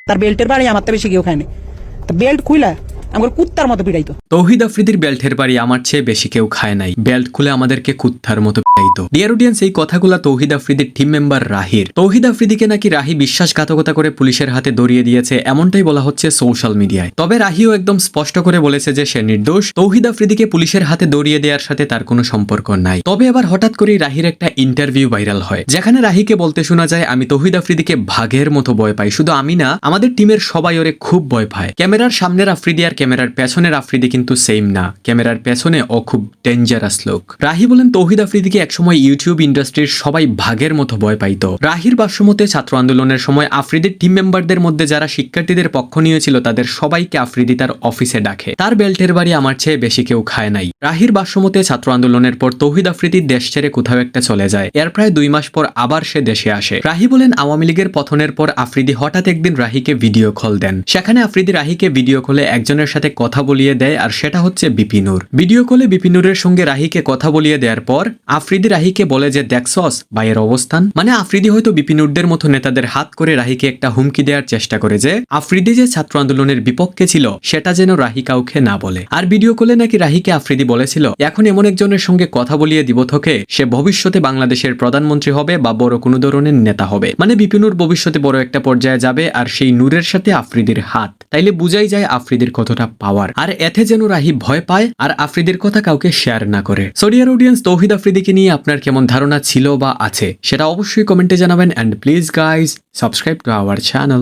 তার বেল্টের বাড়ি আমার তো বেশি কেউ খায়নি, তো বেল্ট খুইলা আমার কুত্তার মতো পিড়াইতো। তৌহিদ আফ্রিদির বেল্টের বাড়ি আমার চেয়ে বেশি কেউ খায় নাই, বেল্ট খুলে আমাদেরকে কুত্তার মতো পিড়াইতো। ডিয়ার অডিয়েন্স, এই কথাগুলা তৌহিদ আফ্রিদির টিম মেম্বার রাহির। তৌহিদ আফ্রিদিকে নাকি রাহি বিশ্বাসঘাতকতা করে পুলিশের হাতে ধরিয়ে দিয়েছে, এমনটাই বলা হচ্ছে সোশ্যাল মিডিয়ায়। তবে রাহিও একদম স্পষ্ট করে বলেছে যে সে নির্দোষ, তৌহিদ আফ্রিদিকে পুলিশের হাতে ধরিয়ে দেওয়ার সাথে তার কোনো সম্পর্ক নাই। তবে এবার হঠাৎ করেই রাহির একটা ইন্টারভিউ ভাইরাল হয়, যেখানে রাহিকে বলতে শোনা যায়, আমি তৌহিদ আফ্রিদিকে ভাগের মতো ভয় পাই, শুধু আমি না, আমাদের টিমের সবাই ওরে খুব ভয় পায়। ক্যামেরার সামনের আফ্রিদি আর ক্যামেরার পেছনের আফ্রিদি কিন্তু সেম না, ক্যামেরার পেছনে ও খুব ডেঞ্জারাস লোক। রাহি বলেন তৌহিদ আফ্রিদিকে একসময় ইউটিউব ইন্ডাস্ট্রির সবাই ভাগের মতো ভয় পাইত। রাহির ভাষ্যমতে ছাত্র আন্দোলনের সময় আফ্রিদির টিম মেম্বারদের মধ্যে যারা শিক্ষার্থীদের পক্ষ নিয়েছিল তাদের সবাইকে আফ্রিদি তার অফিসে ডাকে। তার বেল্টের বাড়ি আমার চেয়ে বেশি কেউ খায় নাই। রাহির ভাষ্যমতে ছাত্র আন্দোলনের পর তৌহিদ আফ্রিদি দেশ ছেড়ে কোথাও একটা চলে যায়, এর প্রায় 2 মাস পর আবার সে দেশে আসে। রাহি বলেন আওয়ামী লীগের পতনের পর আফ্রিদি হঠাৎ একদিন রাহিকে ভিডিও কল দেন, সেখানে আফ্রিদি রাহিকে ভিডিও কলে একজনের সাথে কথা বলিয়ে দেয়, আর সেটা হচ্ছে বিপিনুর। ভিডিও কলে বিপিনুরের সঙ্গে রাহিকে কথা বলিয়ে দেওয়ার পর আফ্রিদি রাহিকে বলে যে দেখছস ভাইয়ের অবস্থান, মানে আফ্রিদি হয়তো বিপিনুরদের মতো নেতাদের হাত করে রাহিকে একটা হুমকি দেওয়ার চেষ্টা করে যে আফ্রিদি যে ছাত্র আন্দোলনের বিপক্ষে ছিল সেটা যেন রাহি কাউকে না বলে। আর ভিডিও কলে নাকি রাহিকে আফ্রিদি বলেছিল এখন এমন একজনের সঙ্গে কথা বলিয়ে দিব তোকে, সে ভবিষ্যতে বাংলাদেশের প্রধানমন্ত্রী হবে বা বড় কোনো ধরনের নেতা হবে, মানে বিপিনুর ভবিষ্যতে বড় একটা পর্যায়ে যাবে, আর সেই নূরের সাথে আফ্রিদির হাত, তাইলে বুঝাই যায় আফ্রিদির কতটা পাওয়ার। আর এতে যেন রাহি ভয় পায় আর আফ্রিদির কথা কাউকে শেয়ার না করে। সো ডিয়ার অডিয়েন্স, তৌহিদ আফ্রিদিকে নিয়ে আপনার কেমন ধারণা ছিল বা আছে সেটা অবশ্যই কমেন্টে জানাবেন, and please guys subscribe to our channel.